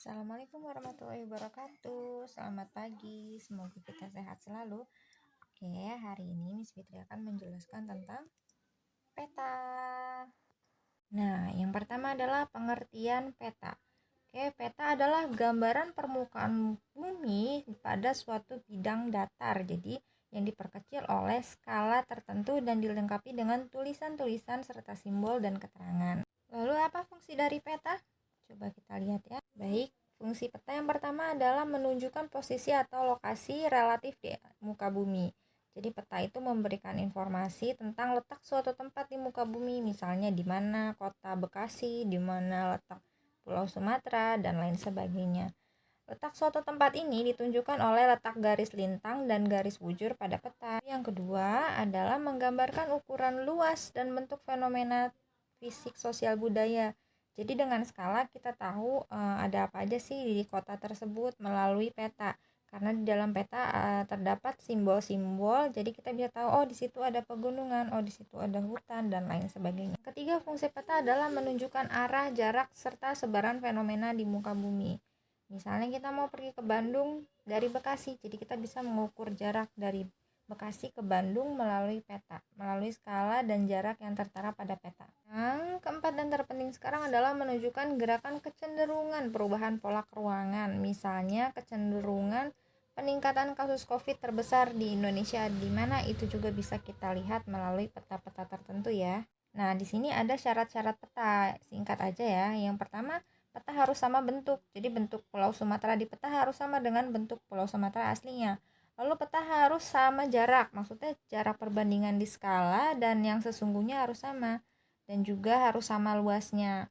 Assalamualaikum warahmatullahi wabarakatuh. Selamat pagi, semoga kita sehat selalu. Oke, hari ini Miss Fitri akan menjelaskan tentang peta. Nah, yang pertama adalah pengertian peta. Oke, peta adalah gambaran permukaan bumi pada suatu bidang datar. Jadi, yang diperkecil oleh skala tertentu dan dilengkapi dengan tulisan-tulisan serta simbol dan keterangan. Lalu apa fungsi dari peta? Coba kita lihat ya. Baik, fungsi peta yang pertama adalah menunjukkan posisi atau lokasi relatif di muka bumi. Jadi peta itu memberikan informasi tentang letak suatu tempat di muka bumi, misalnya di mana kota Bekasi, di mana letak Pulau Sumatera, dan lain sebagainya. Letak suatu tempat ini ditunjukkan oleh letak garis lintang dan garis bujur pada peta. Yang kedua adalah menggambarkan ukuran luas dan bentuk fenomena fisik sosial budaya. Jadi dengan skala kita tahu ada apa aja sih di kota tersebut melalui peta. Karena di dalam peta terdapat simbol-simbol, jadi kita bisa tahu di situ ada pegunungan, di situ ada hutan dan lain sebagainya. Ketiga, fungsi peta adalah menunjukkan arah, jarak serta sebaran fenomena di muka bumi. Misalnya kita mau pergi ke Bandung dari Bekasi, jadi kita bisa mengukur jarak dari Bekasi ke Bandung melalui peta, melalui skala dan jarak yang tertera pada peta. Yang keempat dan terpenting sekarang adalah menunjukkan gerakan kecenderungan perubahan pola ruangan. Misalnya kecenderungan peningkatan kasus COVID terbesar di Indonesia, di mana itu juga bisa kita lihat melalui peta-peta tertentu ya. Nah, di sini ada syarat-syarat peta, singkat aja ya. Yang pertama, peta harus sama bentuk. Jadi bentuk Pulau Sumatera di peta harus sama dengan bentuk Pulau Sumatera aslinya. Lalu peta harus sama jarak, maksudnya jarak perbandingan di skala dan yang sesungguhnya harus sama. Dan juga harus sama luasnya.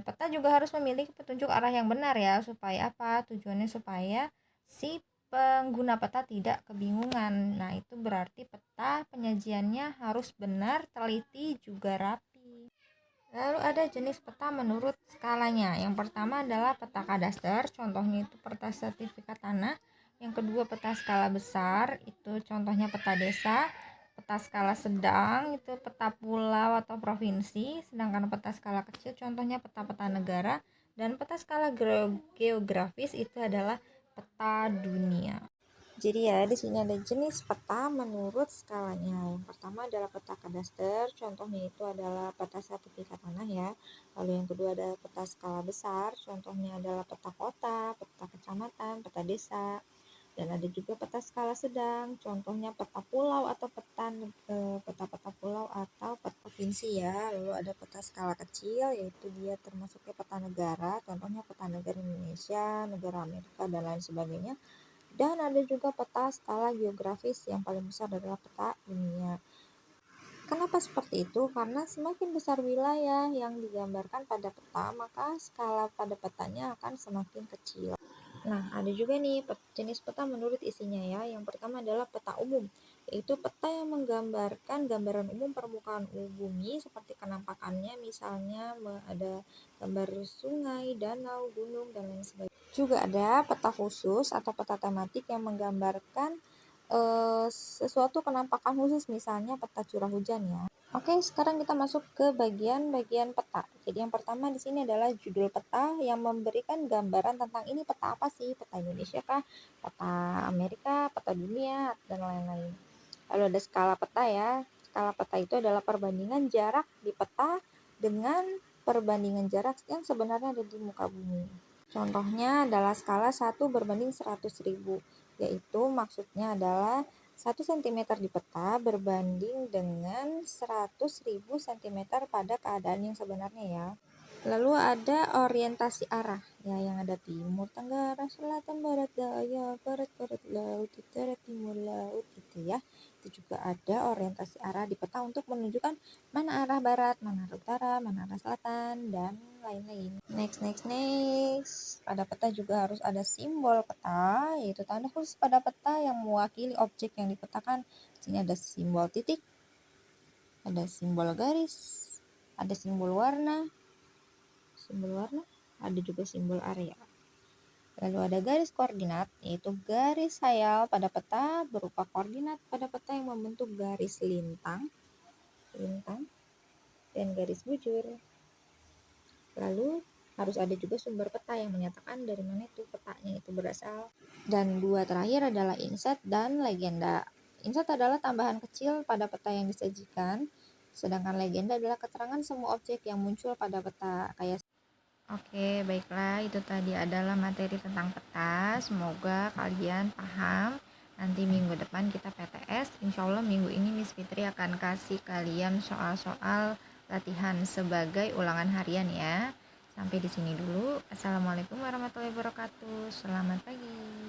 Peta juga harus memiliki petunjuk arah yang benar ya, supaya apa? Tujuannya supaya si pengguna peta tidak kebingungan. Nah, itu berarti peta penyajiannya harus benar, teliti, juga rapi. Lalu ada jenis peta menurut skalanya. Yang pertama adalah peta kadaster, contohnya itu peta sertifikat tanah. Yang kedua peta skala besar, itu contohnya peta desa. Peta skala sedang, itu peta pulau atau provinsi. Sedangkan peta skala kecil, contohnya peta-peta negara. Dan peta skala geografis itu adalah peta dunia. Jadi ya, di sini ada jenis peta menurut skalanya. Yang pertama adalah peta kadaster, contohnya itu adalah peta sertifikat tanah ya. Lalu yang kedua ada peta skala besar, contohnya adalah peta kota, peta kecamatan, peta desa. Dan ada juga peta skala sedang, contohnya peta pulau atau peta pulau atau peta provinsi ya. Lalu ada peta skala kecil, yaitu dia termasuknya peta negara, contohnya peta negara Indonesia, negara Amerika, dan lain sebagainya. Dan ada juga peta skala geografis yang paling besar adalah peta dunia. Kenapa seperti itu? Karena semakin besar wilayah yang digambarkan pada peta, maka skala pada petanya akan semakin kecil. Nah, ada juga nih jenis peta menurut isinya ya. Yang pertama adalah peta umum, yaitu peta yang menggambarkan gambaran umum permukaan bumi seperti kenampakannya, misalnya ada gambar sungai, danau, gunung, dan lain sebagainya. Juga ada peta khusus atau peta tematik yang menggambarkan sesuatu kenampakan khusus, misalnya peta curah hujan ya. Oke, sekarang kita masuk ke bagian-bagian peta. Jadi yang pertama di sini adalah judul peta yang memberikan gambaran tentang ini peta apa sih, peta Indonesia kah, peta Amerika, peta dunia, dan lain-lain. Lalu ada skala peta ya. Skala peta itu adalah perbandingan jarak di peta dengan perbandingan jarak yang sebenarnya ada di muka bumi. Contohnya adalah skala 1/100.000, yaitu maksudnya adalah 1 cm di peta berbanding dengan 100.000 cm pada keadaan yang sebenarnya ya. Lalu ada orientasi arah ya, yang ada timur, tenggara, selatan, barat, daya, barat, laut, utara, timur, laut gitu ya. Itu juga ada orientasi arah di peta untuk menunjukkan mana arah barat, mana arah utara, mana arah selatan, dan lain-lain. Next. Pada peta juga harus ada simbol peta, yaitu tanda khusus pada peta yang mewakili objek yang dipetakan. Sini ada simbol titik, ada simbol garis, ada simbol warna, ada juga simbol area. Lalu ada garis koordinat, yaitu garis hayal pada peta berupa koordinat pada peta yang membentuk garis lintang dan garis bujur. Lalu harus ada juga sumber peta yang menyatakan dari mana itu petanya itu berasal. Dan dua terakhir adalah inset dan legenda. Inset adalah tambahan kecil pada peta yang disajikan, sedangkan legenda adalah keterangan semua objek yang muncul pada peta. Oke, baiklah, itu tadi adalah materi tentang peta. Semoga kalian paham. Nanti minggu depan kita PTS. Insya Allah minggu ini Miss Fitri akan kasih kalian soal-soal latihan sebagai ulangan harian ya. Sampai di sini dulu. Assalamualaikum warahmatullahi wabarakatuh. Selamat pagi.